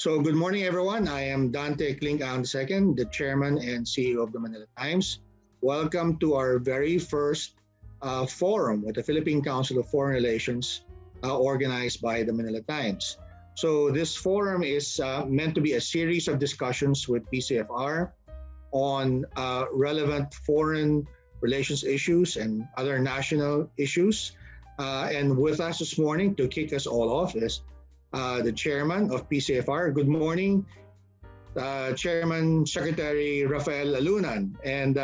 So good morning, everyone. I am Dante Klingang II, the Chairman and CEO of the Manila Times. Welcome to our very first forum with the Philippine Council of Foreign Relations organized by the Manila Times. So this forum is meant to be a series of discussions with PCFR on relevant foreign relations issues and other national issues. And with us this morning to kick us all off is the chairman of PCFR. Good morning, Chairman Secretary Rafael Alunan. And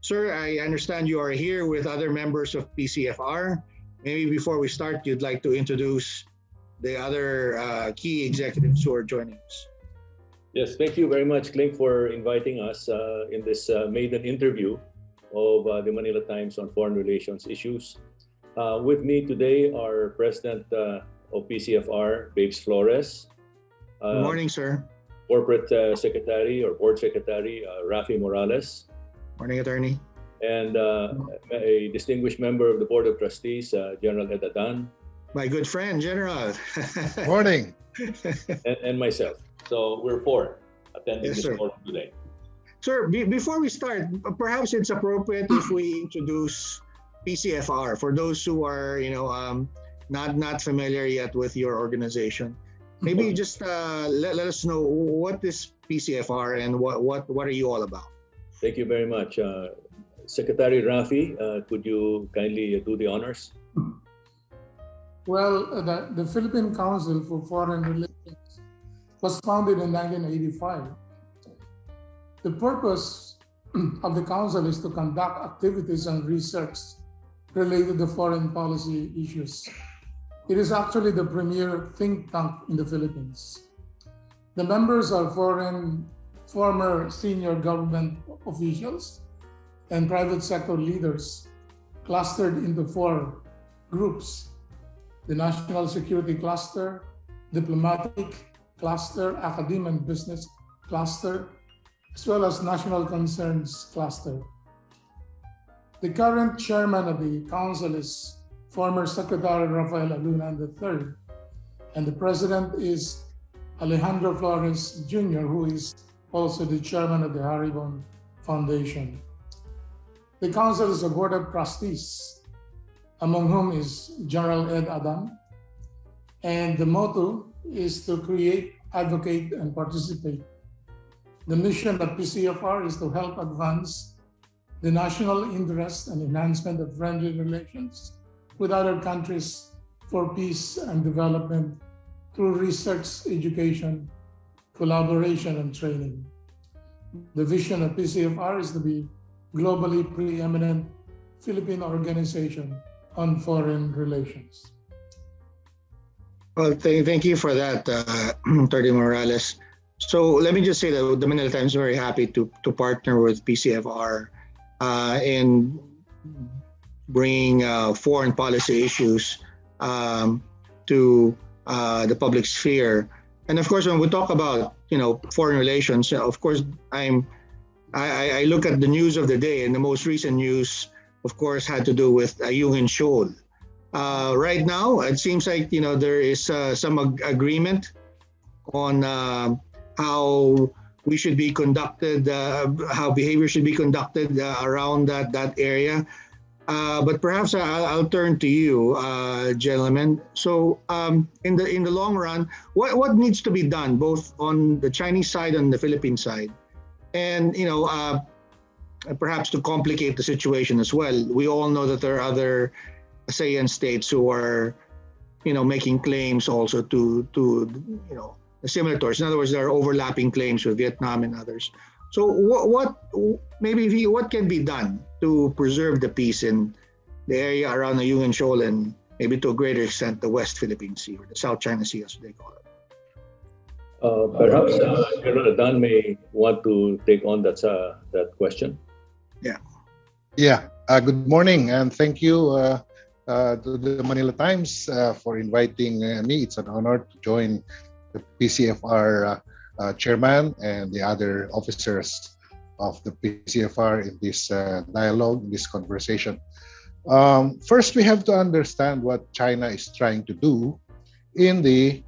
sir, I understand you are here with other members of PCFR. Maybe before we start, you'd like to introduce the other key executives who are joining us. Yes, thank you very much, Klink, for inviting us in this maiden interview of the Manila Times on foreign relations issues. With me today are President of PCFR, Babes Flores. Good morning, sir. Corporate Secretary or Board Secretary, Rafi Morales. Morning, Attorney. And a distinguished member of the Board of Trustees, General Ed Adan. My good friend, General. Morning. And myself. So we're four attending this forum today. Sir, before we start, perhaps it's appropriate if we introduce PCFR for those who are, not familiar yet with your organization. Maybe just let us know what is PCFR and what are you all about? Thank you very much. Secretary Rafi, could you kindly do the honors? Well, the Philippine Council for Foreign Relations was founded in 1985. The purpose of the Council is to conduct activities and research related to foreign policy issues. It is actually the premier think tank in the Philippines. The members are former senior government officials and private sector leaders clustered into four groups: the National Security Cluster, Diplomatic Cluster, Academe and Business Cluster, as well as National Concerns Cluster. The current chairman of the council is former Secretary Rafael Alunan III, and the president is Alejandro Flores Jr., who is also the chairman of the Haribon Foundation. The council is a board of trustees, among whom is General Ed Adan, and the motto is to create, advocate, and participate. The mission of PCFR is to help advance the national interest and enhancement of friendly relations with other countries for peace and development through research, education, collaboration, and training. The vision of PCFR is to be globally preeminent Philippine organization on foreign relations. Well, thank you for that, Attorney Morales. So let me just say that the Manila Times is very happy to partner with PCFR in bringing foreign policy issues to the public sphere. And of course, when we talk about foreign relations, of course, I look at the news of the day, and the most recent news, of course, had to do with Ayungin Shoal. Right now, it seems like there is some agreement on how we should be conducted, how behavior should be conducted around that area. But perhaps I'll turn to you, gentlemen. So, in the long run, what needs to be done, both on the Chinese side and the Philippine side, and perhaps to complicate the situation as well? We all know that there are other ASEAN states who are, making claims also to similar to us. In other words, there are overlapping claims with Vietnam and others. So what can be done to preserve the peace in the area around the Ayungin Shoal and maybe to a greater extent the West Philippine Sea or the South China Sea as they call it? Perhaps General Adan may want to take on that question. Yeah. Good morning, and thank you to the Manila Times for inviting me. It's an honor to join the PCFR chairman and the other officers of the PCFR in this dialogue, in this conversation. First, we have to understand what China is trying to do in the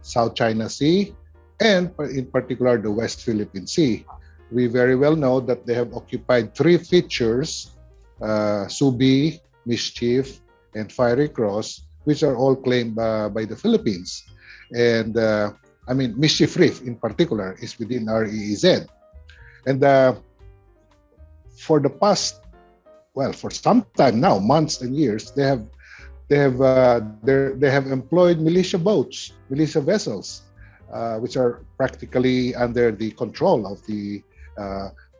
South China Sea, and in particular the West Philippine Sea. We very well know that they have occupied three features, Subi, Mischief, and Fiery Cross, which are all claimed by the Philippines. And I mean, Mischief Reef in particular is within our EEZ. And for the past, well, for some time now, months and years, they have employed militia boats, militia vessels, which are practically under the control of the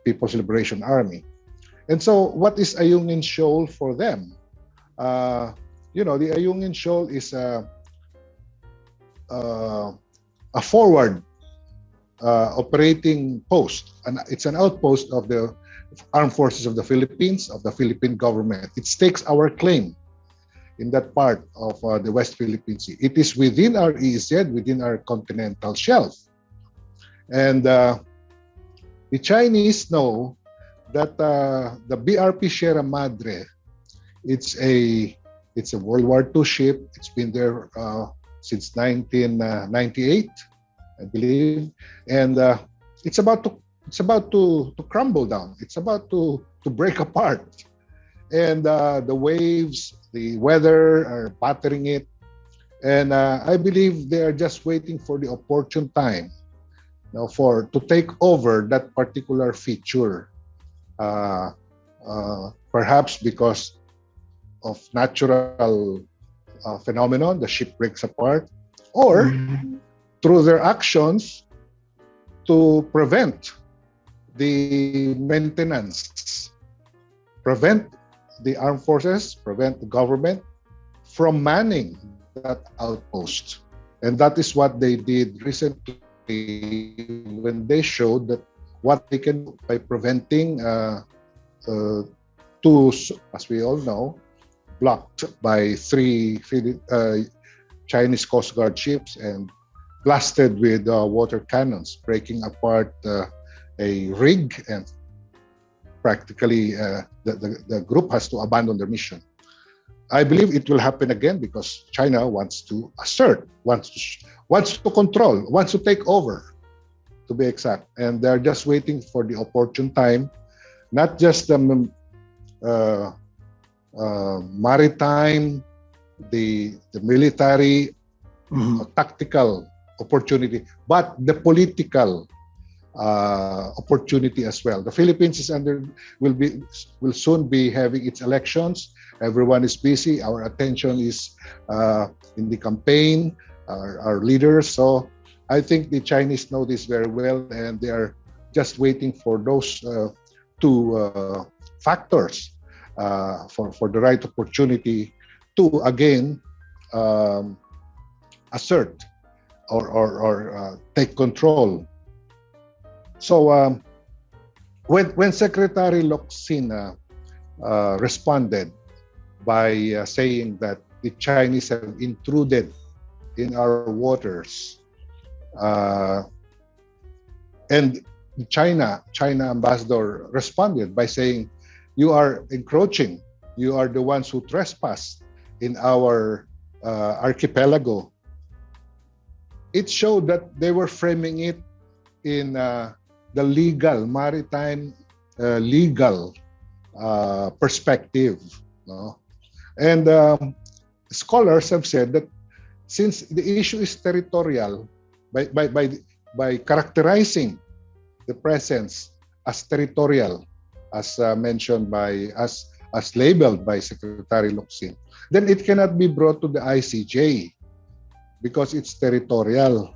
People's Liberation Army. And so, what is Ayungin Shoal for them? The Ayungin Shoal is a forward operating post, and it's an outpost of the armed forces of the Philippines, of the Philippine government. It stakes our claim in that part of the West Philippine Sea. It is within our EEZ, within our continental shelf. And the Chinese know that the BRP Sierra Madre, it's a World War II ship. It's been there since 1998, I believe, and it's about to crumble down. It's about to break apart, and the waves, the weather are battering it, and I believe they are just waiting for the opportune time, to take over that particular feature. Perhaps because of natural phenomenon, the ship breaks apart, or through their actions to prevent the maintenance, prevent the armed forces, prevent the government from manning that outpost. And that is what they did recently when they showed that what they can do by preventing two, as we all know, blocked by three Chinese Coast Guard ships and blasted with water cannons, breaking apart a rig, and practically the group has to abandon their mission. I believe it will happen again because China wants to assert, wants to control, wants to take over, to be exact. And they're just waiting for the opportune time, not just the maritime, the military, tactical opportunity, but the political opportunity as well. The Philippines will soon be having its elections. Everyone is busy. Our attention is in the campaign, our leaders. So I think the Chinese know this very well, and they are just waiting for those two factors for the right opportunity to again assert or take control. So when Secretary Locsin responded by saying that the Chinese have intruded in our waters, and China ambassador responded by saying, "You are encroaching. You are the ones who trespass in our archipelago." It showed that they were framing it in the legal, maritime legal perspective. No? And scholars have said that since the issue is territorial, by characterizing the presence as territorial, as mentioned as labeled by Secretary Locsin, then it cannot be brought to the ICJ because it's territorial.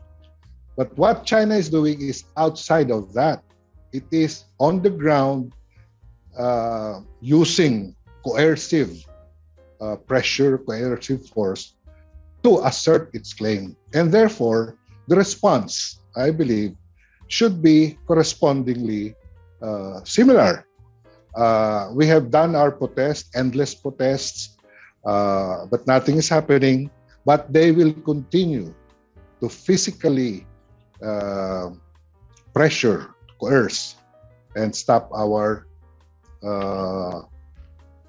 But what China is doing is outside of that. It is on the ground using coercive pressure, coercive force to assert its claim. And therefore, the response, I believe, should be correspondingly similar. We have done our protest, endless protests, but nothing is happening. But they will continue to physically pressure, coerce, and stop our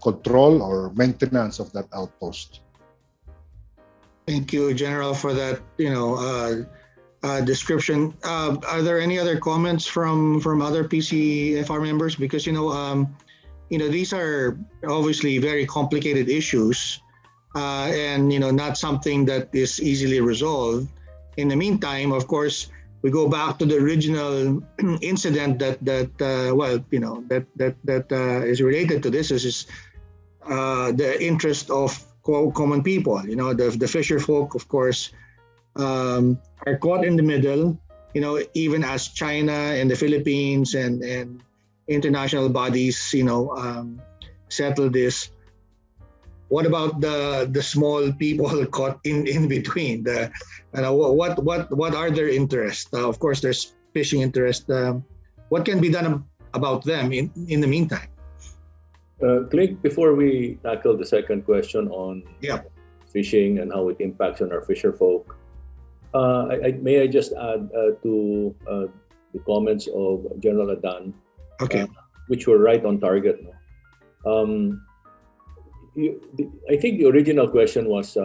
control or maintenance of that outpost. Thank you, General, for that, description. Are there any other comments from other PCFR members? Because these are obviously very complicated issues, and not something that is easily resolved. In the meantime, of course, we go back to the original incident that is related to this is the interest of common people. The fisher folk, of course, are caught in the middle. Even as China and the Philippines and international bodies, settle this. What about the small people caught in between? What are their interests? Of course, there's fishing interest. What can be done about them in the meantime? Click, before we tackle the second question on fishing and how it impacts on our fisher folk, may I just add to the comments of General Adan, Okay. Which were right on target. No? I think the original question was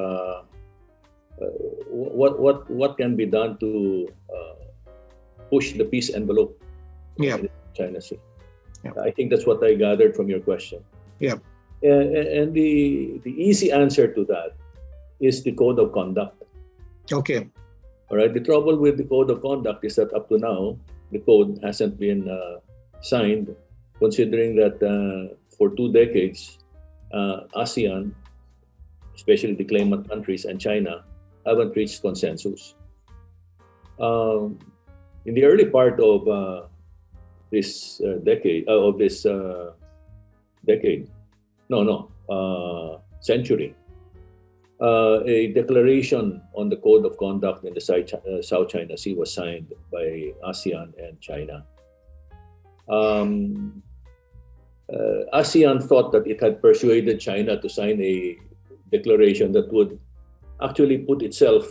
what can be done to push the peace envelope in China Sea. I think that's what I gathered from your question. Yeah. And the easy answer to that is the code of conduct. Okay. All right. The trouble with the code of conduct is that up to now, the code hasn't been signed, considering that for 2 decades, ASEAN, especially the claimant countries and China, haven't reached consensus. In the early part of this century, a declaration on the code of conduct in the South China Sea was signed by ASEAN and China. ASEAN thought that it had persuaded China to sign a declaration that would actually put itself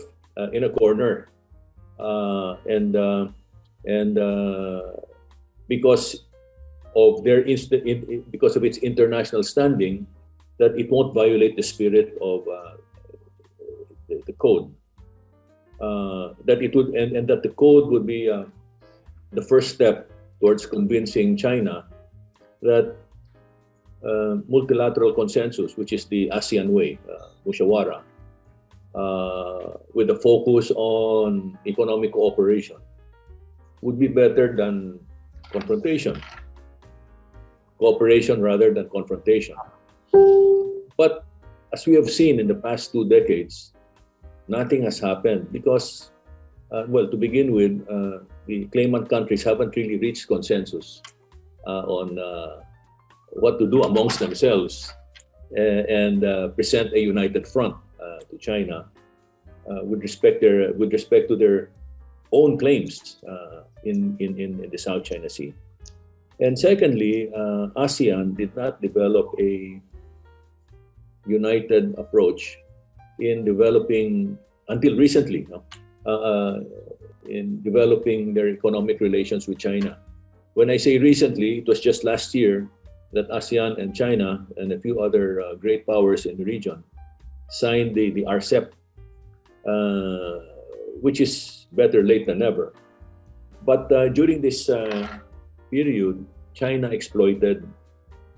in a corner, and because of its international standing, that it won't violate the spirit of the code. That it would, and that the code would be the first step towards convincing China that multilateral consensus, which is the ASEAN way, Mushawara, with a focus on economic cooperation, would be better than confrontation. Cooperation rather than confrontation. But as we have seen in the past 2 decades, nothing has happened because, to begin with, the claimant countries haven't really reached consensus on what to do amongst themselves and present a united front to China with respect to their own claims in the South China Sea. And secondly, ASEAN did not develop a united approach in developing, until recently, in developing their economic relations with China. When I say recently, it was just last year that ASEAN and China and a few other great powers in the region signed the RCEP, which is better late than never. But during this period, China exploited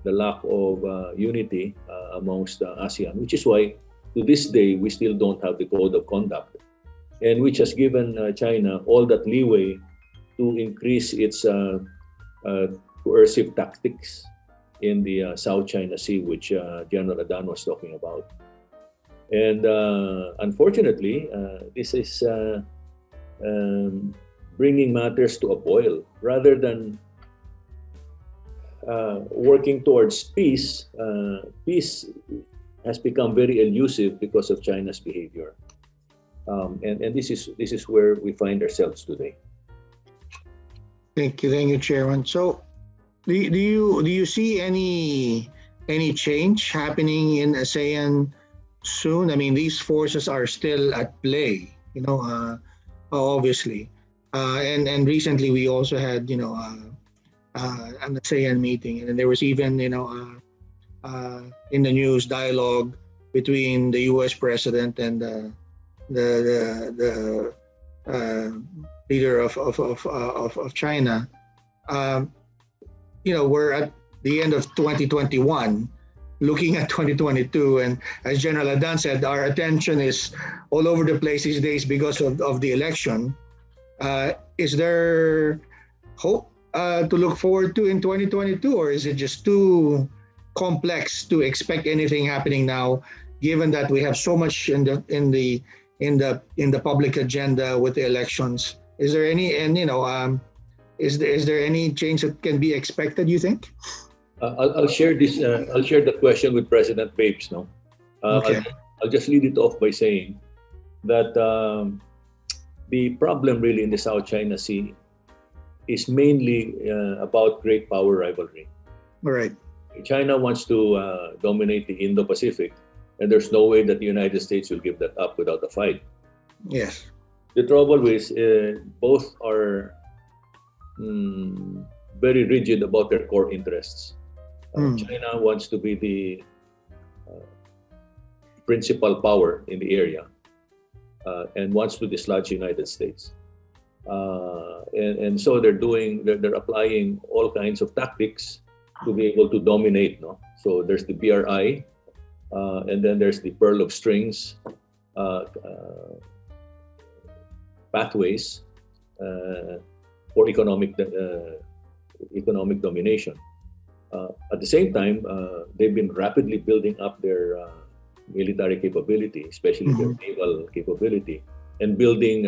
the lack of unity amongst ASEAN, which is why to this day we still don't have the code of conduct, and which has given China all that leeway to increase its coercive tactics in the South China Sea, which General Adan was talking about. And unfortunately, this is bringing matters to a boil. Rather than working towards peace, peace has become very elusive because of China's behavior. And this is where we find ourselves today. Thank you, Chairman. So, do you see any change happening in ASEAN soon? I mean, these forces are still at play, obviously. And recently we also had, an ASEAN meeting, and there was even, in the news, dialogue between the U.S. president and the leader of China, um, we're at the end of 2021, looking at 2022, and as General Adan said, our attention is all over the place these days because of the election. Is there hope to look forward to in 2022, or is it just too complex to expect anything happening now, given that we have so much in the public agenda with the elections? Is there any, is there any change that can be expected, you think? I'll share this. I'll share the question with President Babes. No, Okay. I'll just lead it off by saying that the problem really in the South China Sea is mainly about great power rivalry. All right. China wants to dominate the Indo-Pacific, and there's no way that the United States will give that up without a fight. Yes. The trouble is both are very rigid about their core interests. China wants to be the principal power in the area and wants to dislodge the United States. And so they're applying all kinds of tactics to be able to dominate. No? So there's the BRI, and then there's the pearl of strings pathways for economic domination. At the same time, they've been rapidly building up their military capability, especially their naval capability, and building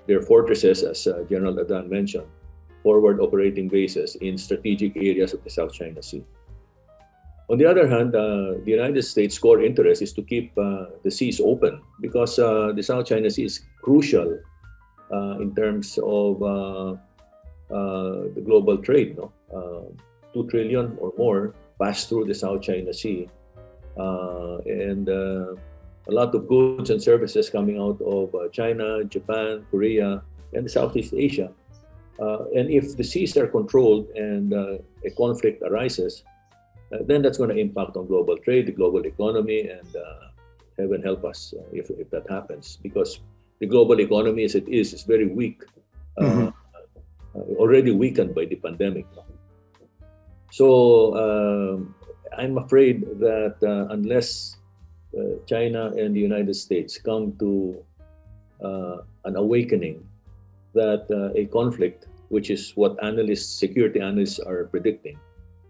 their fortresses, as General Adan mentioned, forward operating bases in strategic areas of the South China Sea. On the other hand, the United States' core interest is to keep the seas open because the South China Sea is crucial in terms of the global trade. No? 2 trillion or more pass through the South China Sea, and a lot of goods and services coming out of China, Japan, Korea, and Southeast Asia. And if the seas are controlled and a conflict arises, then that's going to impact on global trade, the global economy, and heaven help us if that happens, because the global economy as it is very weak, already weakened by the pandemic. So I'm afraid that unless China and the United States come to an awakening that a conflict, which is what security analysts are predicting,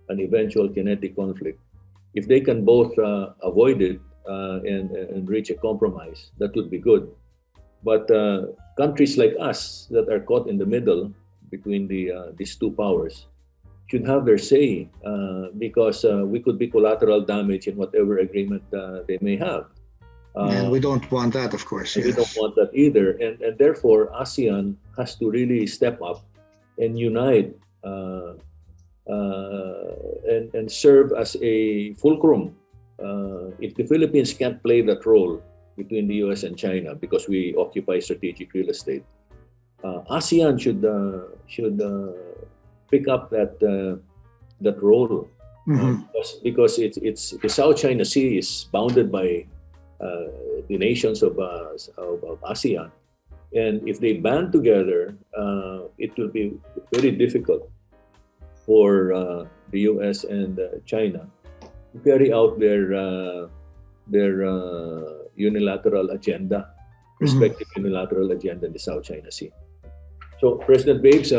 an eventual kinetic conflict, if they can both avoid it and reach a compromise, that would be good. But countries like us that are caught in the middle between these two powers should have their say because we could be collateral damage in whatever agreement they may have. And we don't want that, of course. We don't want that either. And therefore, ASEAN has to really step up and unite and serve as a fulcrum. If the Philippines can't play that role between the US and China because we occupy strategic real estate, ASEAN should pick up that role because it's the South China Sea is bounded by the nations of ASEAN, and if they band together, it will be very difficult for the US and China to carry out their unilateral agenda, respective unilateral agenda in the South China Sea. So, President Babes,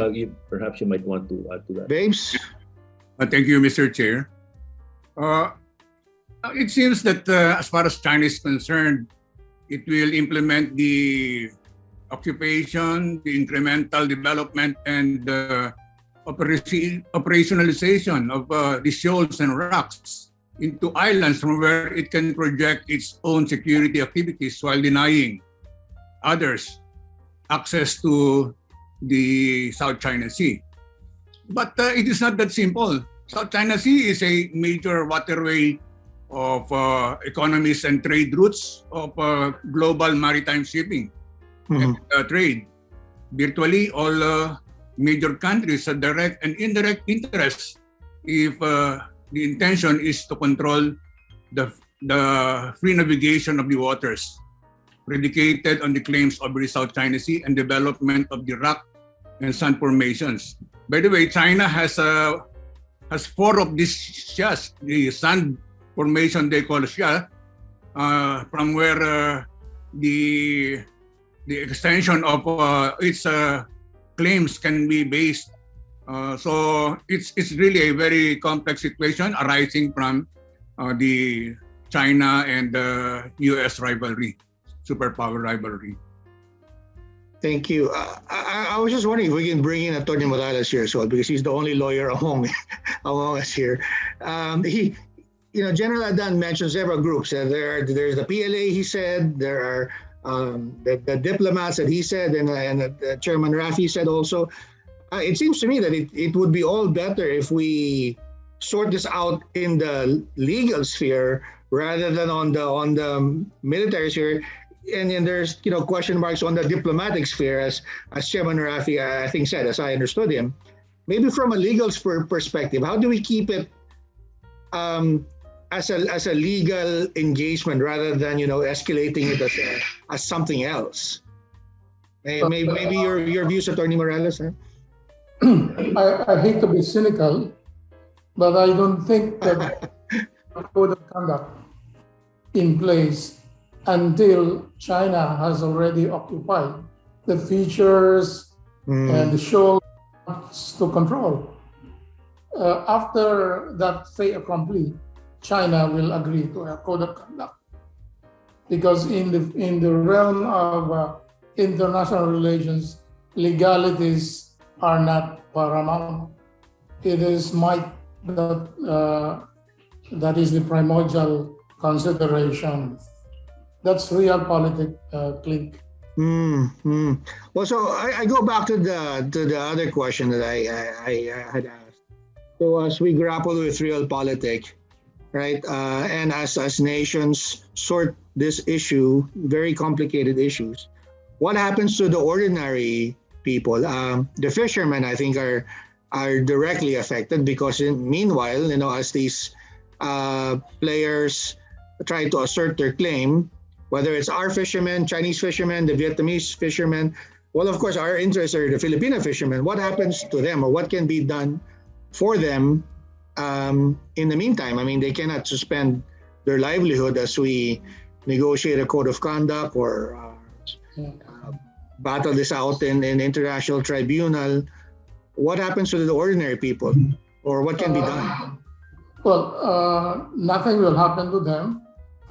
perhaps you might want to add to that. Babes? Thank you, Mr. Chair. It seems that as far as China is concerned, it will implement the occupation, the incremental development, and operationalization of the shoals and rocks into islands from where it can project its own security activities while denying others access to the South China Sea. But it is not that simple. South China Sea is a major waterway of economies and trade routes of global maritime shipping and trade. Virtually all major countries have direct and indirect interests if the intention is to control the free navigation of the waters. predicated on the claims over the South China Sea and development of the rock and sand formations. By the way, China has four of these shias, the sand formation they call shia, from where the extension of its claims can be based. So it's really a very complex situation arising from the China and the U.S. rivalry, superpower rivalry. Thank you. I was just wondering if we can bring in Attorney Morales here as well, because he's the only lawyer among us here. General Adan mentioned several groups. There's the PLA, he said. There are the diplomats that he said, and Chairman Rafi said also. It seems to me that it would be all better if we sort this out in the legal sphere rather than on the military sphere. And then there's question marks on the diplomatic sphere, as Chairman Rafi I think said, as I understood him. Maybe from a legal perspective, how do we keep it as a legal engagement rather than escalating it as something else? Maybe your views, Attorney Morales. Huh? I hate to be cynical, but I don't think that a code of conduct in place until China has already occupied the features and the shoals to control. After that fait accompli, China will agree to a code of conduct, because in the realm of international relations, legalities are not paramount. It is might that is the primordial consideration. That's realpolitik, Clint. Well, so I go back to the other question that I had asked. So as we grapple with realpolitik, right, and as nations sort this issue, very complicated issues, what happens to the ordinary people? The fishermen, I think, are directly affected because meanwhile, as these players try to assert their claim, whether it's our fishermen, Chinese fishermen, the Vietnamese fishermen, well, of course, our interests are the Filipino fishermen. What happens to them, or what can be done for them in the meantime? I mean, they cannot suspend their livelihood as we negotiate a code of conduct or battle this out in international tribunal. What happens to the ordinary people, or what can be done? Well, nothing will happen to them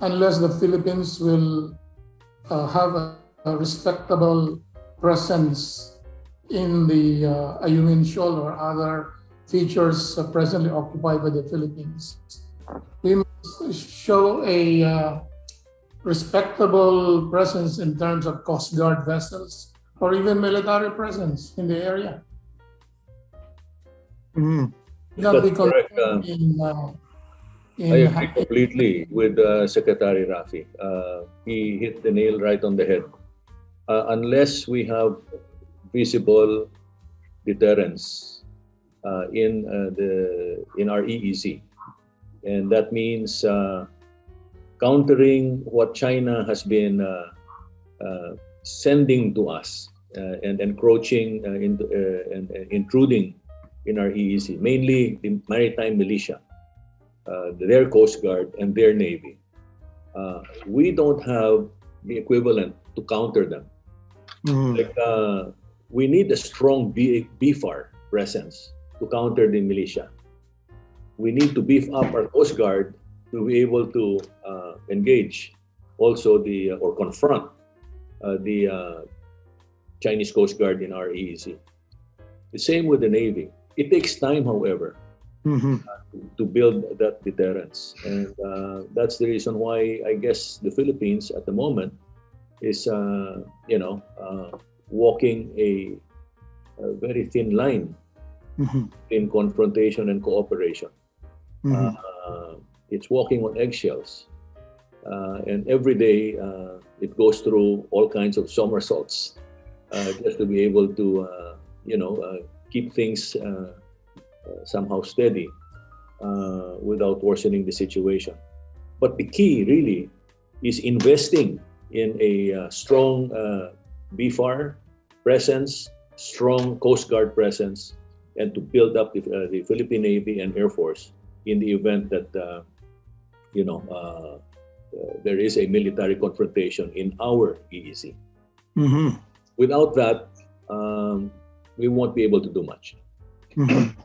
unless the Philippines will have a respectable presence in the Ayungin Shoal or other features presently occupied by the Philippines. We must show a respectable presence in terms of Coast Guard vessels or even military presence in the area. That's correct. I agree completely with Secretary Rafi. He hit the nail right on the head. Unless we have visible deterrence in our EEZ, and that means countering what China has been sending to us and encroaching and intruding in our EEZ, mainly the maritime militia, their Coast Guard and their Navy. We don't have the equivalent to counter them. Like, we need a strong BFAR presence to counter the militia. We need to beef up our Coast Guard to be able to engage also or confront the Chinese Coast Guard in our EEZ. The same with the Navy. It takes time, however, to build that deterrence. And that's the reason why I guess the Philippines at the moment is, walking a very thin line in confrontation and cooperation. It's walking on eggshells. And every day it goes through all kinds of somersaults just to be able to, keep things somehow steady without worsening the situation. But the key really is investing in a strong BFAR presence, strong Coast Guard presence, and to build up the Philippine Navy and Air Force in the event that there is a military confrontation in our EEZ. Mhm. Without that, we won't be able to do much. Mhm.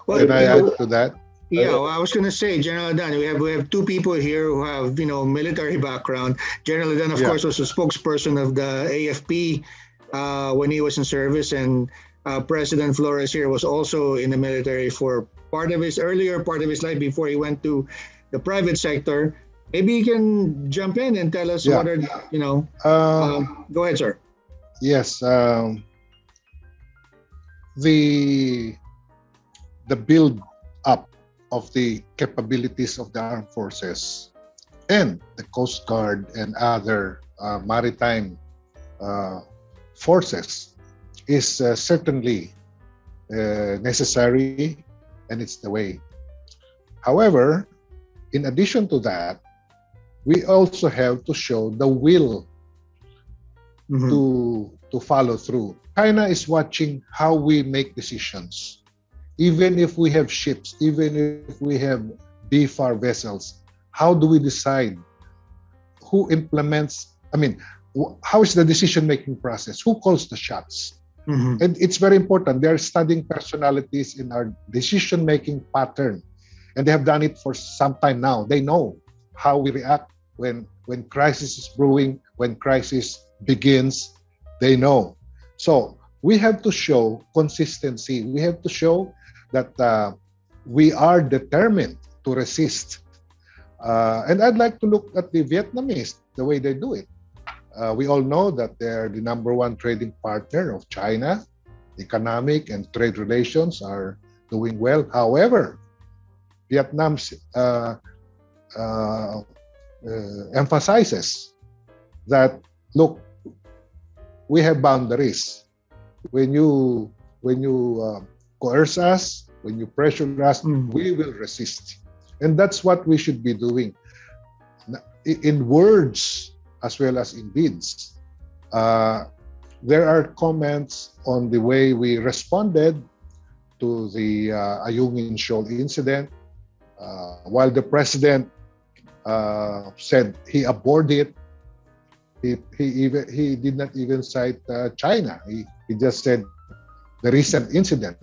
Well, Can I you know, add to that? yeah, well, I was going to say, General Dan, we have two people here who have military background. General Dan, of Yeah. course, was a spokesperson of the AFP when he was in service, and President Flores here was also in the military for part of his life before he went to the private sector. Maybe you can jump in and tell us Yeah. what are go ahead, sir. Yes. The build up of the capabilities of the armed forces and the Coast Guard and other maritime forces is certainly necessary, and it's the way. However, in addition to that, we also have to show the will Mhm. to follow through. China is watching how we make decisions. Even if we have ships, even if we have BFAR vessels, how do we decide? Who implements? How is the decision-making process? Who calls the shots? Mhm. And it's very important. They are studying personalities in our decision-making pattern, and they have done it for some time now. They know how we react when crisis is brewing, when crisis begins. They know. So we have to show consistency. We have to show that we are determined to resist. And I'd like to look at the Vietnamese, the way they do it. We all know that they're the number one trading partner of China. Economic and trade relations are doing well. However, Vietnam emphasizes that, look, we have boundaries. When you coerce us, when you pressure us, we will resist. And that's what we should be doing in words as well as in deeds. There are comments on the way we responded to the Ayungin Shoal incident. While the president said he abhorred it, he did not even cite China. He just said the recent incident.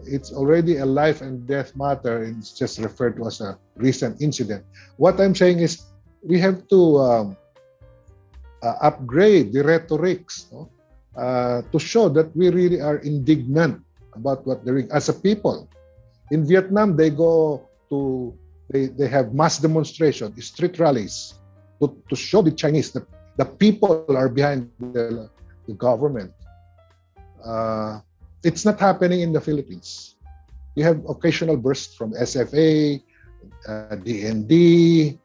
It's already a life and death matter, and it's just referred to as a recent incident. What I'm saying is we have to upgrade the rhetorics, to show that we really are indignant about what they're doing as a people. In Vietnam, they have mass demonstration, street rallies, to show the Chinese that the people are behind the government. It's not happening in the Philippines. You have occasional bursts from SFA, DND.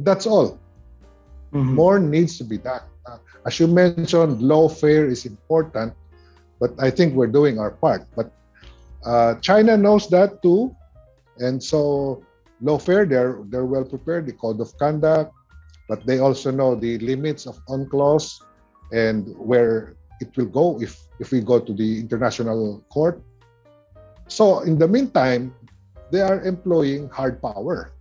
That's all. Mhm. More needs to be done. As you mentioned, lawfare is important, but I think we're doing our part. But China knows that too, and so lawfare, they're well prepared. The code of conduct, but they also know the limits of UNCLOS and where it will go if we go to the international court. So in the meantime, they are employing hard power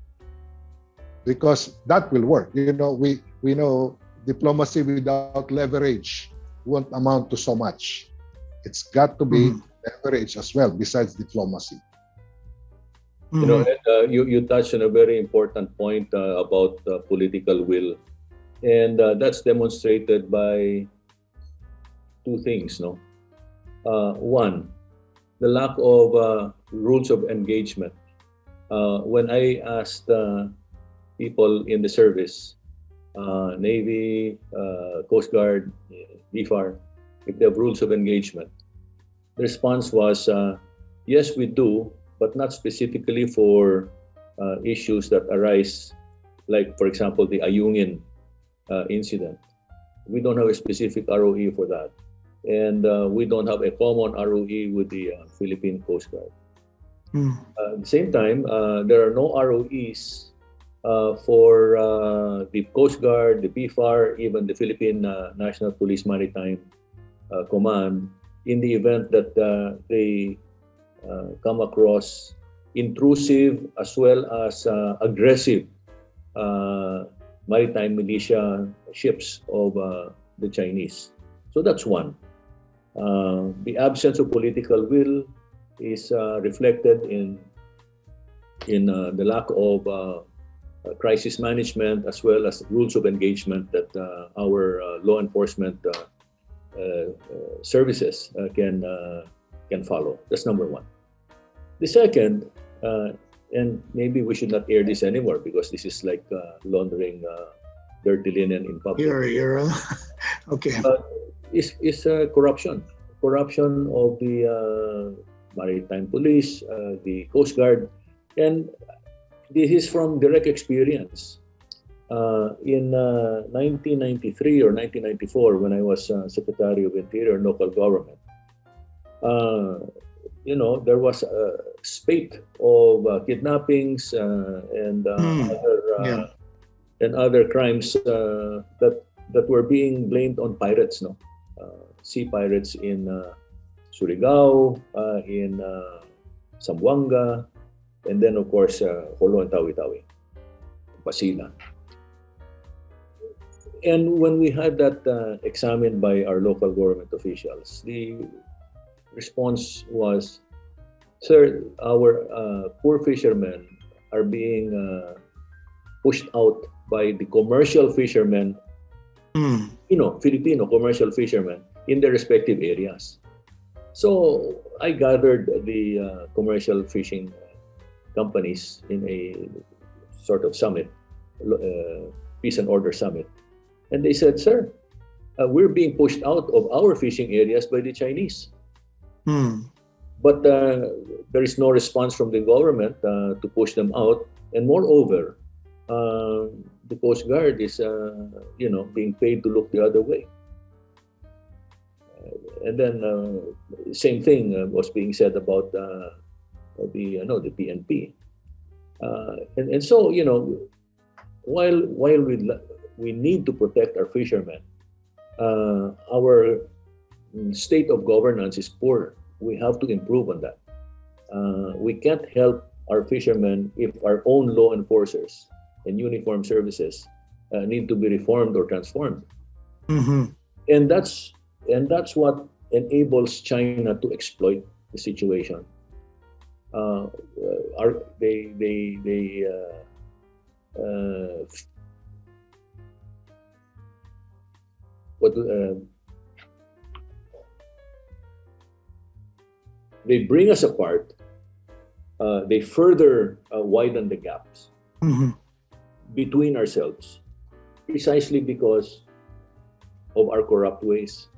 because that will work. We know diplomacy without leverage won't amount to so much. It's got to be leverage as well besides diplomacy. You touched on a very important point about political will, and that's demonstrated by two things. One, the lack of rules of engagement. When I asked people in the service, Navy, Coast Guard, BFAR, if they have rules of engagement, the response was, yes, we do, but not specifically for issues that arise, like, for example, the Ayungin incident. We don't have a specific ROE for that. And we don't have a common ROE with the Philippine Coast Guard. At the same time, there are no ROEs for the Coast Guard, the PFAR, even the Philippine National Police Maritime Command, in the event that they come across intrusive as well as aggressive maritime militia ships of the Chinese. So that's one. The absence of political will is reflected in the lack of crisis management as well as rules of engagement that our law enforcement services can follow. That's number one. The second, and maybe we should not air this anymore because this is like laundering dirty linen in public. You're okay. Is corruption. Corruption of the maritime police, the Coast Guard, and this is from direct experience. In 1993 or 1994, when I was Secretary of Interior and Local Government, there was a spate of kidnappings and other crimes that were being blamed on pirates, sea pirates in Surigao, in Zamboanga, and then of course Jolo and Tawi-Tawi, Basilan. And when we had that examined by our local government officials, the response was, "Sir, our poor fishermen are being pushed out by the commercial fishermen, Filipino commercial fishermen in their respective areas." So I gathered the commercial fishing companies in a sort of summit, peace and order summit. And they said, "Sir, we're being pushed out of our fishing areas by the Chinese." But there is no response from the government to push them out. And moreover, the Coast Guard is, being paid to look the other way. And then same thing was being said about the PNP. And so, while we need to protect our fishermen, our state of governance is poor. We have to improve on that. We can't help our fishermen if our own law enforcers and uniform services need to be reformed or transformed. And that's what enables China to exploit the situation. They bring us apart. They further widen the gaps between ourselves, precisely because of our corrupt ways.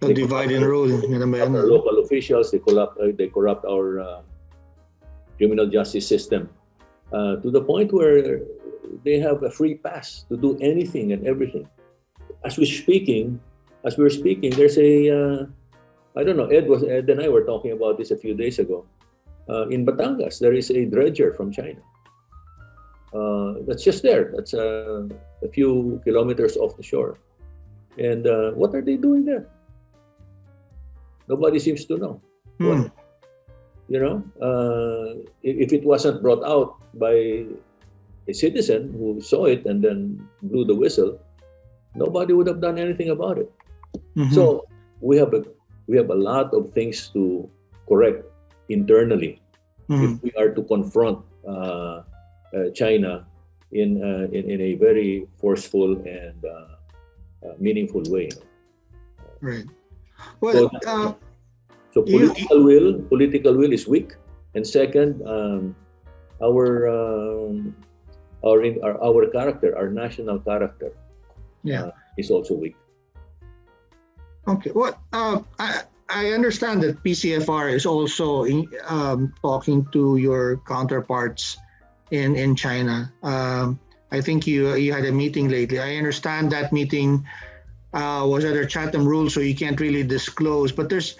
The divide and rule. Our local officials, they corrupt our criminal justice system to the point where they have a free pass to do anything and everything. As we're speaking, there's a I don't know. Ed and I were talking about this a few days ago. In Batangas, there is a dredger from China. That's just there. That's a few kilometers off the shore. And what are they doing there? Nobody seems to know. What, if it wasn't brought out by a citizen who saw it and then blew the whistle, nobody would have done anything about it. So we have a lot of things to correct internally if we are to confront China in a very forceful and meaningful way. Right. Well, so political will is weak, and second, our character, our national character, is also weak. Okay. Well, I understand that PCFR is also talking to your counterparts in China. I think you had a meeting lately. I understand that meeting was under Chatham rules, so you can't really disclose. But there's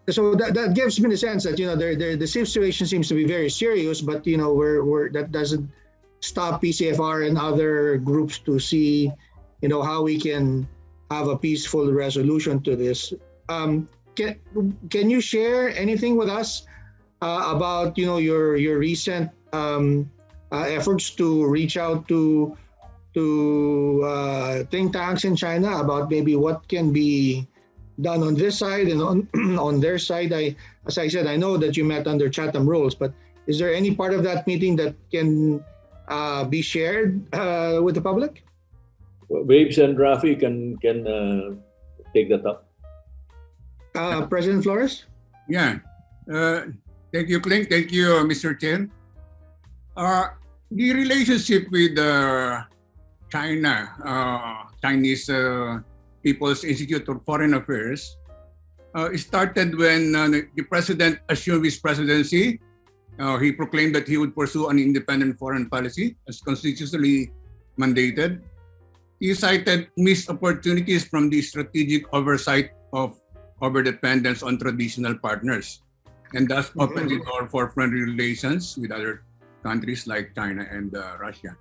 So that gives me the sense that the situation seems to be very serious, but that doesn't stop PCFR and other groups to see how we can have a peaceful resolution to this. Can you share anything with us about your recent efforts to reach out to think tanks in China about maybe what can be done on this side and on their side? As I said, I know that you met under Chatham rules, but is there any part of that meeting that can be shared with the public? Waves and Rafi can take that up. President Flores? Yeah. Thank you, Klink. Thank you, Mr. Chen. The relationship with China, Chinese People's Institute of Foreign Affairs, started when the president assumed his presidency. He proclaimed that he would pursue an independent foreign policy as constitutionally mandated. He cited missed opportunities from the strategic oversight of overdependence on traditional partners, and thus opened the door for friendly relations with other countries like China and Russia.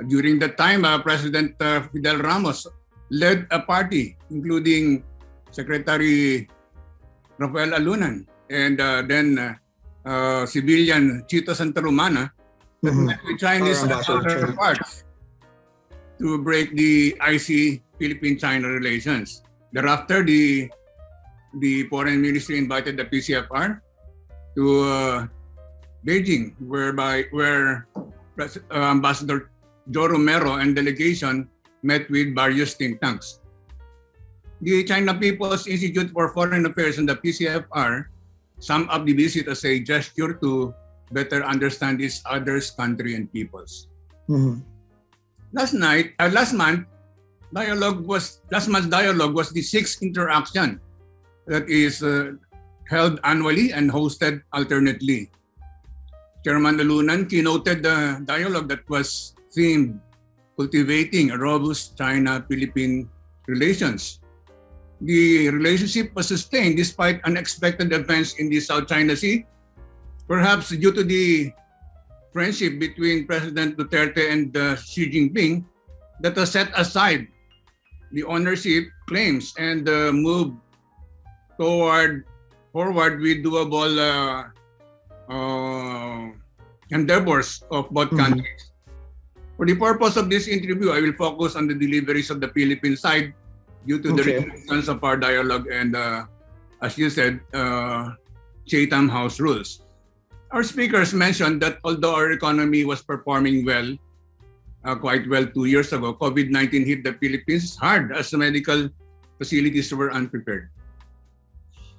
During that time, President Fidel Ramos led a party, including Secretary Rafael Alunan and then civilian Chito Santarumana, that met with Chinese counterparts to break the icy Philippine-China relations. Thereafter, the Foreign Ministry invited the PCFR to Beijing, where Ambassador Joe Romero and delegation met with various think tanks. The China People's Institute for Foreign Affairs and the PCFR summed up the visit as a gesture to better understand each other's country and peoples. Mm-hmm. Last month's dialogue was the sixth interaction that is held annually and hosted alternately. Chairman Alunan keynoted the dialogue that was themed Cultivating a Robust China-Philippine Relations. The relationship was sustained despite unexpected events in the South China Sea, perhaps due to the friendship between President Duterte and Xi Jinping that has set aside the ownership claims and moved forward with doable endeavors of both countries. For the purpose of this interview, I will focus on the deliveries of the Philippine side due to the restrictions of our dialogue and, as you said, Chatham House rules. Our speakers mentioned that although our economy was performing well, quite well 2 years ago, COVID-19 hit the Philippines hard as the medical facilities were unprepared.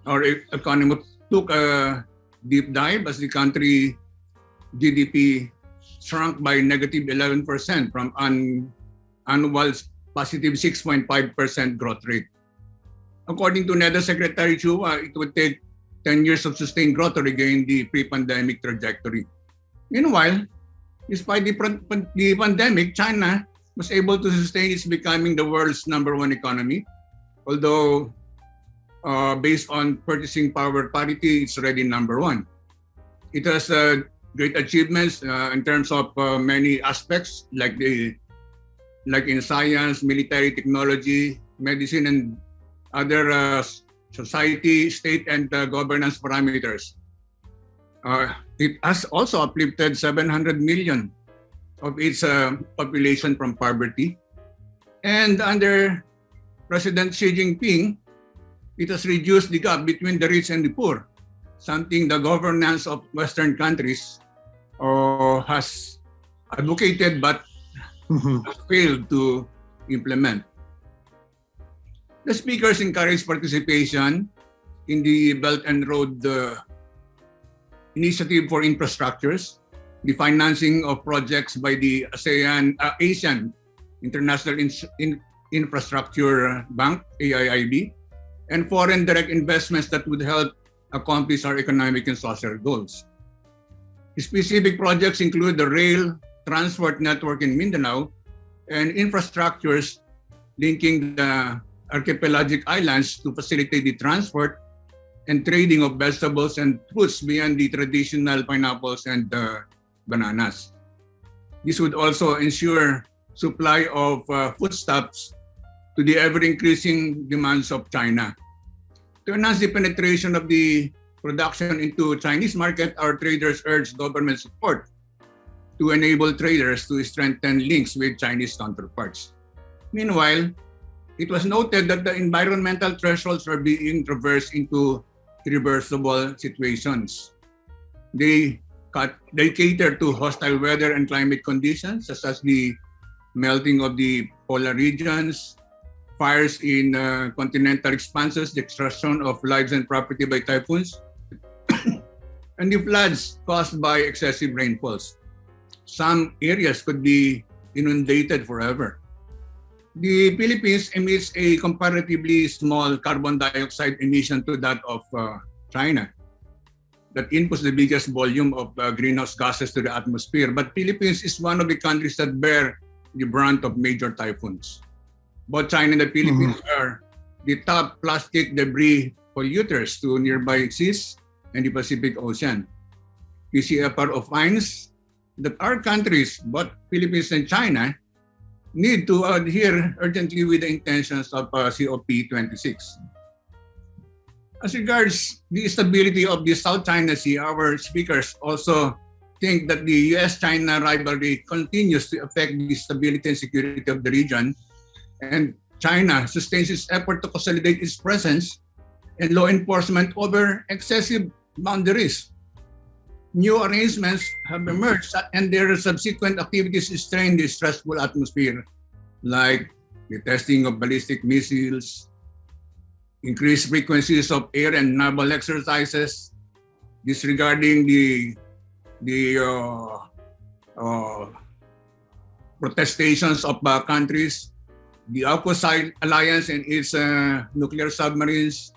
Our economy took a deep dive as the country GDP shrunk by negative 11% from an annual positive 6.5% growth rate. According to NEDA Secretary Chua, it would take 10 years of sustained growth to regain the pre-pandemic trajectory. Meanwhile, despite the pandemic, China was able to sustain its becoming the world's #1 economy. Although based on purchasing power parity, it's already #1. It has great achievements in terms of many aspects, like in science, military technology, medicine, and other society, state, and governance parameters. It has also uplifted 700 million of its population from poverty. And under President Xi Jinping, it has reduced the gap between the rich and the poor, something the governance of Western countries has advocated but has failed to implement. The speakers encouraged participation in the Belt and Road Initiative for Infrastructures, the financing of projects by the Asian International Infrastructure Bank, AIIB, and foreign direct investments that would help accomplish our economic and social goals. Specific projects include the rail transport network in Mindanao and infrastructures linking the archipelagic islands to facilitate the transport and trading of vegetables and fruits beyond the traditional pineapples and bananas. This would also ensure supply of foodstuffs to the ever-increasing demands of China. To enhance the penetration of the production into Chinese market, our traders urge government support to enable traders to strengthen links with Chinese counterparts. Meanwhile, it was noted that the environmental thresholds are being traversed into irreversible situations. They cater to hostile weather and climate conditions, such as the melting of the polar regions, fires in continental expanses, the extraction of lives and property by typhoons, and the floods caused by excessive rainfalls. Some areas could be inundated forever. The Philippines emits a comparatively small carbon dioxide emission to that of China that inputs the biggest volume of greenhouse gases to the atmosphere. But Philippines is one of the countries that bear the brunt of major typhoons. Both China and the Philippines are the top plastic debris polluters to nearby seas and the Pacific Ocean. PCFR opines that our countries, both Philippines and China, need to adhere urgently with the intentions of COP26. As regards the stability of the South China Sea, our speakers also think that the US-China rivalry continues to affect the stability and security of the region, and China sustains its effort to consolidate its presence and law enforcement over excessive boundaries. New arrangements have emerged and their subsequent activities strain the stressful atmosphere, like the testing of ballistic missiles, increased frequencies of air and naval exercises, disregarding the protestations of countries, the AUKUS alliance and its nuclear submarines,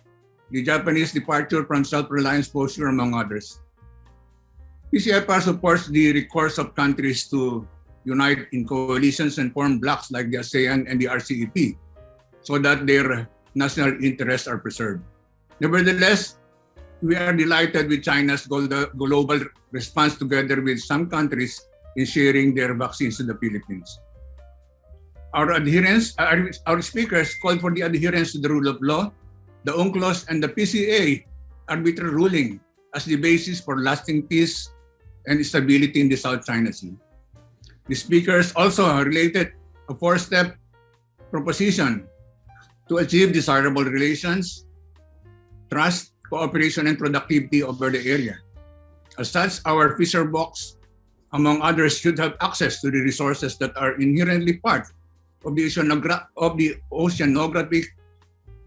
the Japanese departure from self-reliance posture, among others. PCFR supports the recourse of countries to unite in coalitions and form blocs like the ASEAN and the RCEP so that their national interests are preserved. Nevertheless, we are delighted with China's global response together with some countries in sharing their vaccines to the Philippines. Our speakers called for the adherence to the rule of law, the UNCLOS and the PCA arbitral ruling as the basis for lasting peace and stability in the South China Sea. The speakers also related a four-step proposition to achieve desirable relations, trust, cooperation, and productivity over the area. As such, our fisher box, among others, should have access to the resources that are inherently part of the oceanographic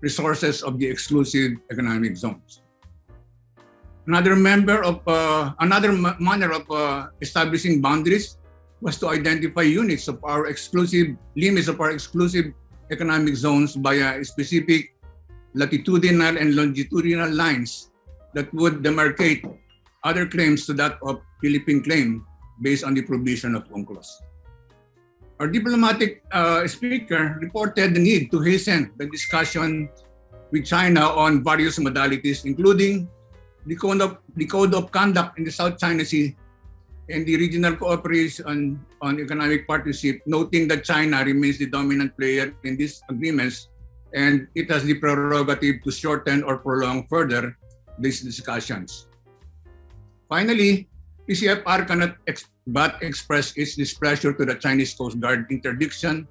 resources of the exclusive economic zones. Another manner of establishing boundaries was to identify limits of our exclusive economic zones via specific latitudinal and longitudinal lines that would demarcate other claims to that of Philippine claim based on the provision of UNCLOS. Our diplomatic speaker reported the need to hasten the discussion with China on various modalities, including the code of conduct in the South China Sea and the regional cooperation on economic partnership, noting that China remains the dominant player in these agreements and it has the prerogative to shorten or prolong further these discussions. Finally, PCFR cannot but express its displeasure to the Chinese Coast Guard interdiction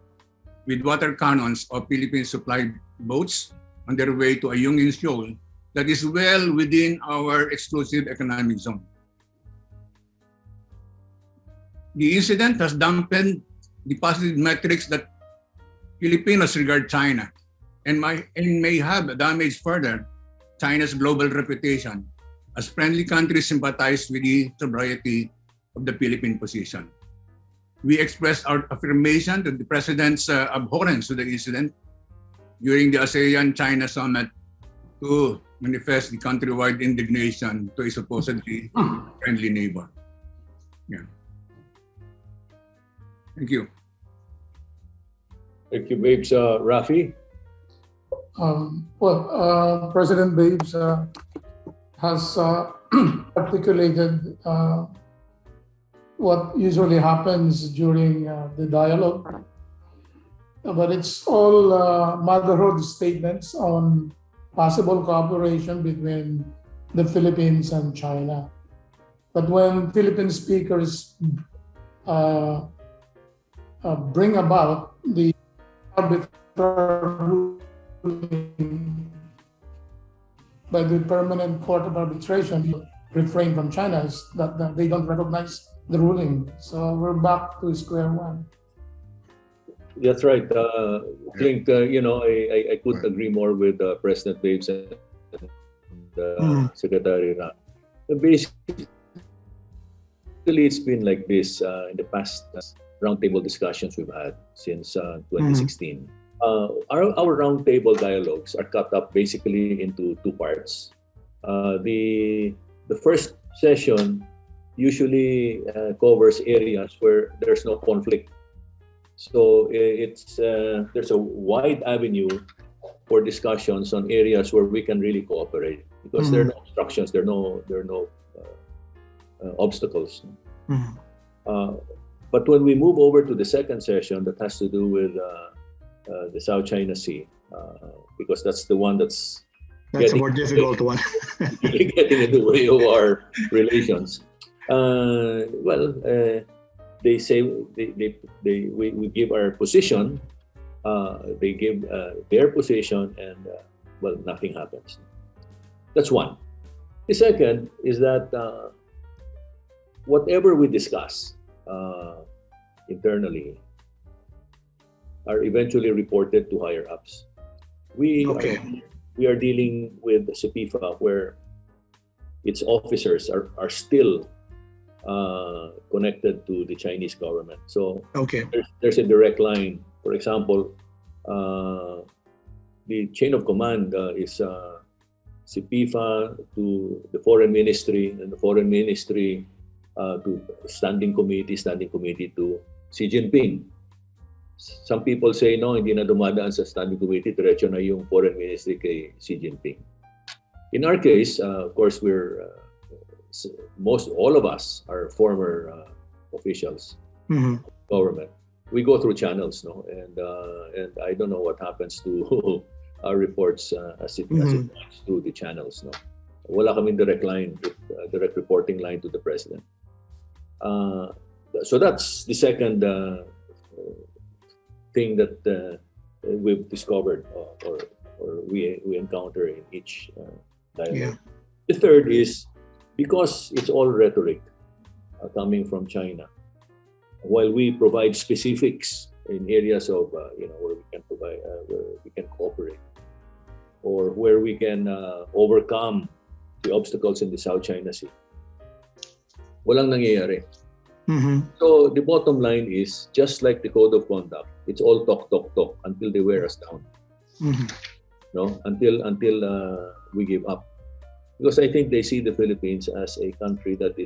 with water cannons of Philippine supply boats on their way to a Ayungin Shoal that is well within our exclusive economic zone. The incident has dampened the positive metrics that Filipinos regard China and may have damaged further China's global reputation as friendly countries sympathize with the sobriety of the Philippine position. We expressed our affirmation to the President's abhorrence to the incident during the ASEAN-China summit to manifest the countrywide indignation to a supposedly friendly neighbor. Yeah. Thank you. Thank you, Babes. Rafi? President Babes, has articulated what usually happens during the dialogue. But it's all motherhood statements on possible cooperation between the Philippines and China. But when Philippine speakers bring about the arbitrary ruling by the Permanent Court of Arbitration, refrain from China is that they don't recognize the ruling. So we're back to square one. That's right. Clint, I couldn't agree more with President Babes and Secretary Ra. Basically, it's been like this in the past roundtable discussions we've had since 2016. Our roundtable dialogues are cut up basically into two parts. The first session usually covers areas where there's no conflict. So there's a wide avenue for discussions on areas where we can really cooperate because there are no obstructions, there are no obstacles. But when we move over to the second session that has to do with the South China Sea, because that's the one that's a more difficult one. getting in the way of our relations. They say we give our position, they give their position, and nothing happens. That's one. The second is that whatever we discuss internally are eventually reported to higher ups. We are dealing with CPFA where its officers are still connected to the Chinese government. So there's a direct line. For example, the chain of command is CPFA to the Foreign Ministry, and the Foreign Ministry to Standing Committee to Xi Jinping. Some people say, no, hindi na dumadaan sa Standing Committee, diretso na yung Foreign Ministry kay Xi Jinping. In our case, of course, all of us are former officials, government. We go through channels, no, and I don't know what happens to our reports as it runs through the channels, no. Wala kaming direct reporting line to the president. So that's the second thing that we've discovered or we encounter in each dialogue. The third is because it's all rhetoric coming from China. While we provide specifics in areas of where we can provide, where we can cooperate, or where we can overcome the obstacles in the South China Sea, walang nangyayari. So the bottom line is, just like the code of conduct, it's all talk until they wear us down. No, until we give up. Because I think they see the Philippines as a country that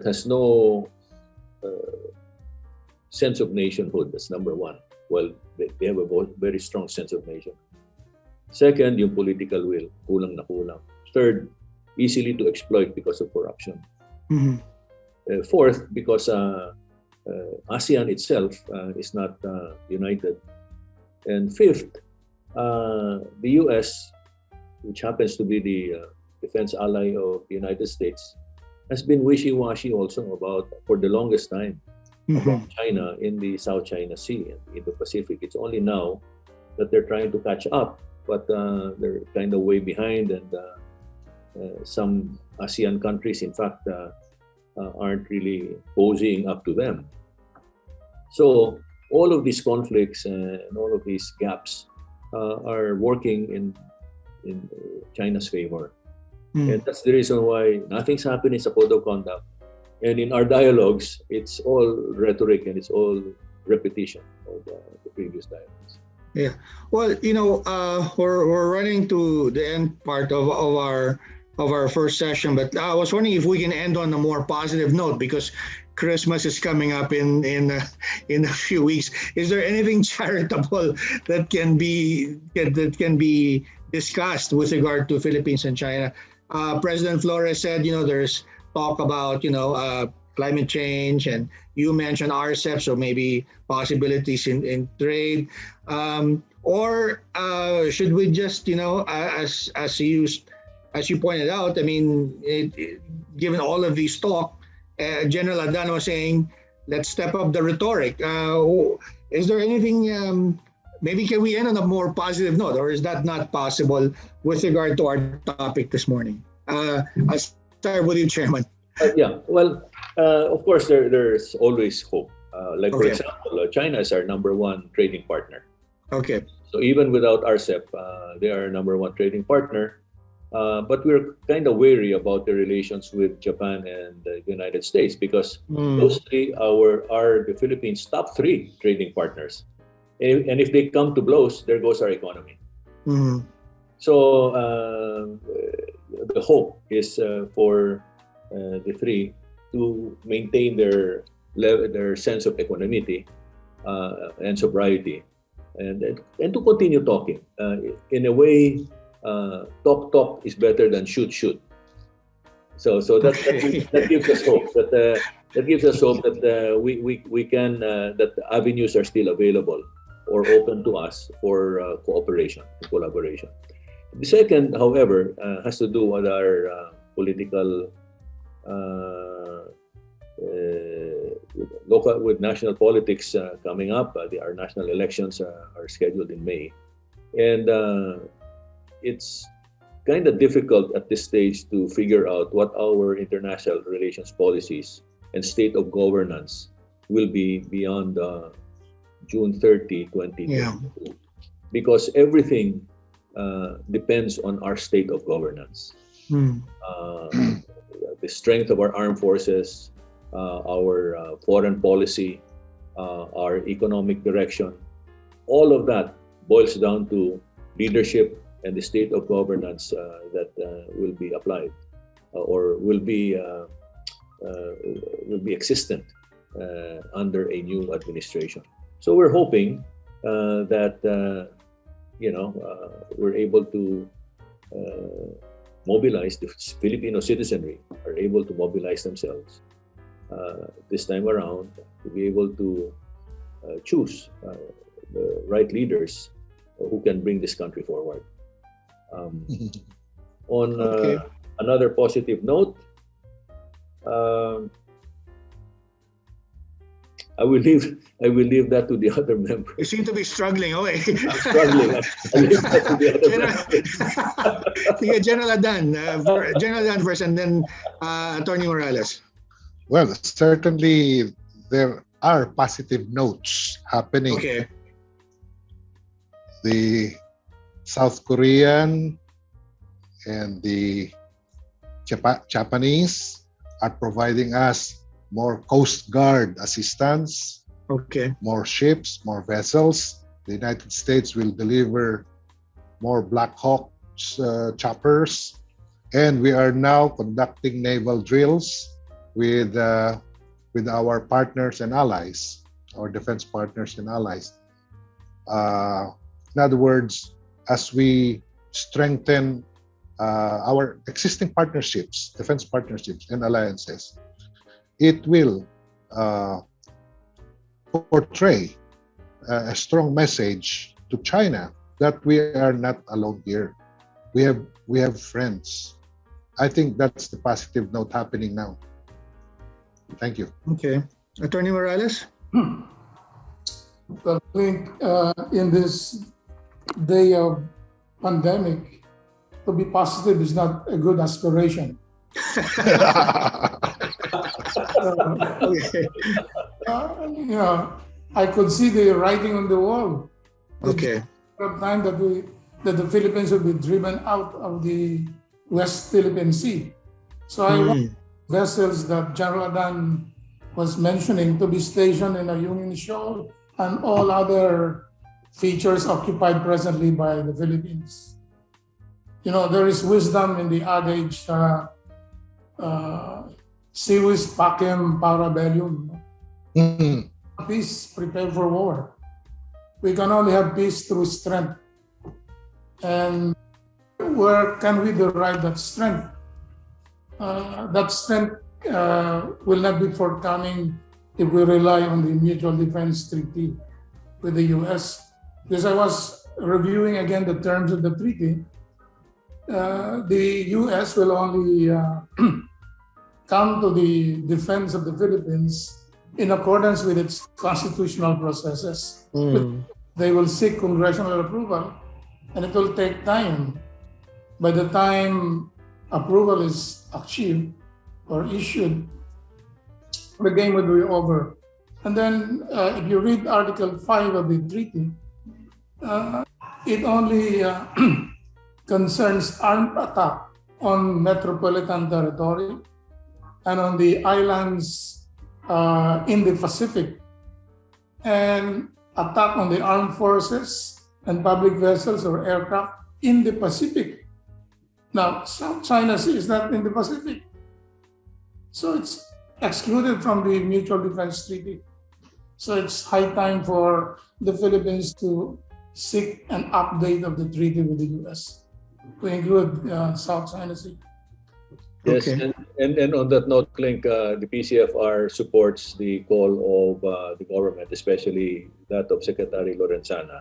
has no sense of nationhood. That's number one. Well, they have a very strong sense of nation. Second, yung political will, kulang na kulang. Third, easily to exploit because of corruption. Fourth, because ASEAN itself is not united. And fifth, the US, which happens to be the defense ally of the United States, has been wishy-washy also for the longest time about China in the South China Sea and in the Pacific. It's only now that they're trying to catch up, but they're kind of way behind, and some ASEAN countries, in fact, aren't really posing up to them. So all of these conflicts and all of these gaps are working in China's favor. And that's the reason why nothing's happening sa code of conduct. And in our dialogues, it's all rhetoric and it's all repetition of the previous dialogues. Yeah. Well, we're running to the end part of our first session, but I was wondering if we can end on a more positive note, because Christmas is coming up in a few weeks. Is there anything charitable that can be discussed with regard to Philippines and China? President Flores said, there's talk about, climate change, and you mentioned RCEP, so maybe possibilities in trade. Or should we just, as you pointed out, I mean, given all of these talk, General Adan was saying, let's step up the rhetoric. Is there anything, maybe can we end on a more positive note, or is that not possible with regard to our topic this morning? I'll start with you, Chairman. Of course, there's always hope. For Okay. example, China is our number one trading partner. Okay. So even without RCEP, they are our number one trading partner. But we're kind of wary about the relations with Japan and the United States because those three are the Philippines' top three trading partners. And if they come to blows, there goes our economy. Mm. So the hope is for the three to maintain their sense of equanimity and sobriety, and to continue talking. In a way, talk is better than shoot. So that gives us hope. That gives us hope that we can that the avenues are still available or open to us for cooperation and collaboration. The second, however, has to do with our political with national politics coming up. Our national elections are scheduled in May, and it's kind of difficult at this stage to figure out what our international relations policies and state of governance will be beyond June 30, 2022. Yeah. Because everything depends on our state of governance. Mm. The strength of our armed forces, our foreign policy, our economic direction, all of that boils down to leadership and the state of governance that will be applied or will be existent under a new administration. So we're hoping that we're able to mobilize the Filipino citizenry, are able to mobilize themselves this time around to be able to choose the right leaders who can bring this country forward. On another positive note, I will leave that to the other members. You seem to be struggling. Okay. I'm struggling. I'll leave that to the other members. Sige, General Adan. General Adan first, and then Attorney Morales. Well, certainly there are positive notes happening. Okay. The South Korean and the Japanese are providing us more Coast Guard assistance, Okay. more ships, more vessels. The United States will deliver more Black Hawk choppers. And we are now conducting naval drills with our partners and allies, our defense partners and allies. In other words, as we strengthen our existing partnerships, defense partnerships and alliances, it will portray a strong message to China that we are not alone here. We have friends. I think that's the positive note happening now. Thank you. Okay. Attorney Morales? I think in this day of pandemic, to be positive is not a good aspiration. Okay. I could see the writing on the wall. Okay. The time that the Philippines will be driven out of the West Philippine Sea. So I want vessels that General Adan was mentioning to be stationed in a Union Shoal and all other features occupied presently by the Philippines. There is wisdom in the adage, si vis pacem para bellum. Peace, prepare for war. We can only have peace through strength. And where can we derive that strength? that strength will not be forthcoming if we rely on the mutual defense treaty with the US. Because I was reviewing again the terms of the treaty, the US will only come to the defense of the Philippines in accordance with its constitutional processes. They will seek congressional approval, and it will take time. By the time approval is achieved or issued, the game will be over. And then if you read Article 5 of the treaty, it only concerns armed attack on metropolitan territory and on the islands in the Pacific, and attack on the armed forces and public vessels or aircraft in the Pacific. Now, South China Sea is not in the Pacific, so it's excluded from the Mutual Defense Treaty. So it's high time for the Philippines to seek an update of the treaty with the US to include South China Sea. Yes, Okay. and on that note, Clink, the PCFR supports the call of the government, especially that of Secretary Lorenzana,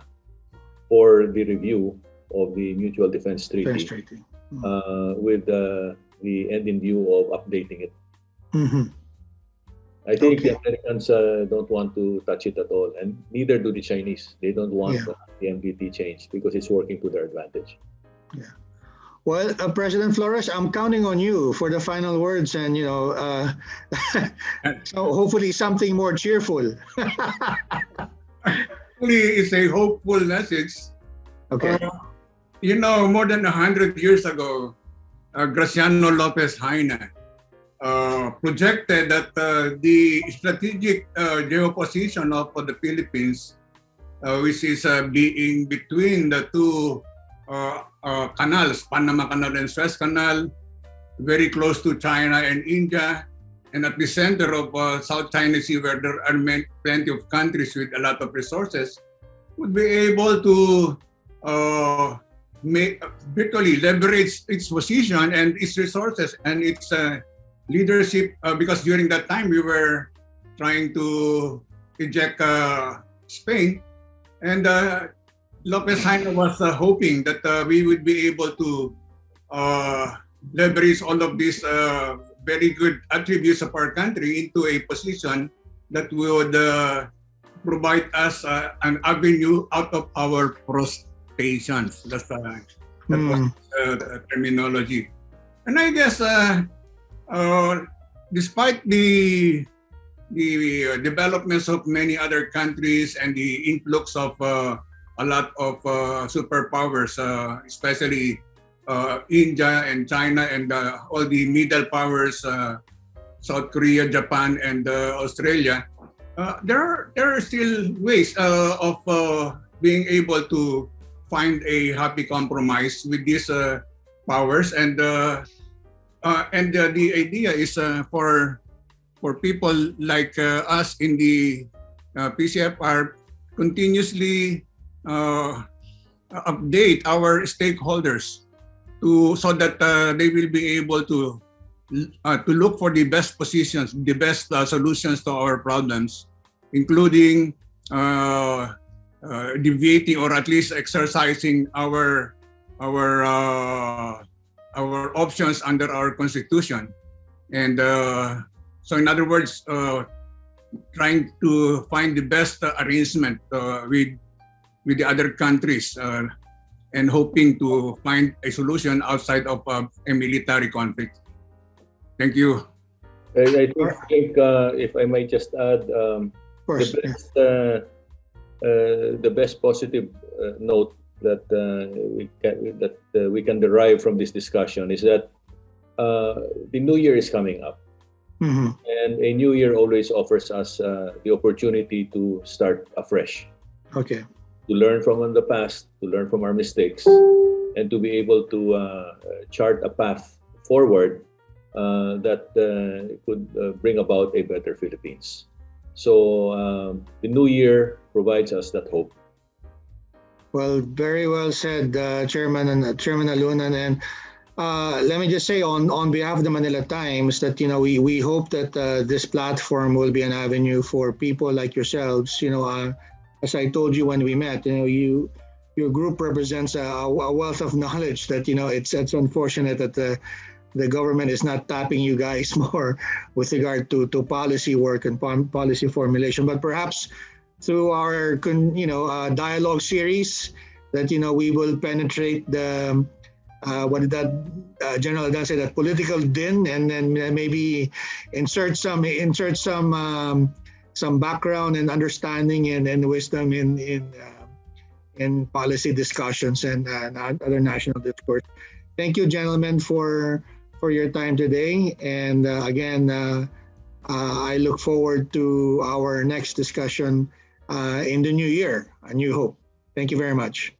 for the review of the Mutual Defense Defense Treaty treaty. with the end in view of updating it. Mhm. I think the Okay. Americans don't want to touch it at all, and neither do the Chinese. They don't want Yeah. the MDT changed because it's working to their advantage. Well, President Flores, I'm counting on you for the final words, and so hopefully something more cheerful. Actually, it's a hopeful message. Okay. More than 100 years ago, Graciano Lopez Jaena projected that the strategic geoposition of the Philippines, which is being between the two canals, Panama Canal and Suez Canal, very close to China and India, and at the center of South China Sea, where there are plenty of countries with a lot of resources, would be able to virtually leverage its position and its resources and its leadership, because during that time we were trying to eject Spain, and Lopez Jaena was hoping that we would be able to leverage all of these very good attributes of our country into a position that would provide us an avenue out of our frustrations. That was the terminology. And I guess despite the developments of many other countries and the influx of a lot of superpowers, especially India and China and all the middle powers, South Korea, Japan, and Australia, there are still ways of being able to find a happy compromise with these powers, and the idea is for people like us in the PCFR continuously update our stakeholders so that they will be able to look for the best positions, the best solutions to our problems, including deviating or at least exercising our options under our constitution. And so in other words, trying to find the best arrangement with the other countries, and hoping to find a solution outside of a military conflict. Thank you. I think if I might just add, Of course. the best positive note that we can derive from this discussion is that the new year is coming up, Mhm. and a new year always offers us the opportunity to start afresh, Okay. to learn from the past, to learn from our mistakes, and to be able to chart a path forward that could bring about a better Philippines. So the new year provides us that hope. Well, very well said, Chairman Alunan. And let me just say on behalf of the Manila Times that we hope that this platform will be an avenue for people like yourselves. As I told you when we met, your group represents a wealth of knowledge that it's unfortunate that the government is not tapping you guys more with regard to policy work and policy formulation. But perhaps through our dialogue series that we will penetrate the what did that General Adan say, that political din, and then maybe insert some background and understanding and wisdom in policy discussions and other national discourse. Thank you, gentlemen, for your time today. And again, I look forward to our next discussion in the new year, A New Hope. Thank you very much.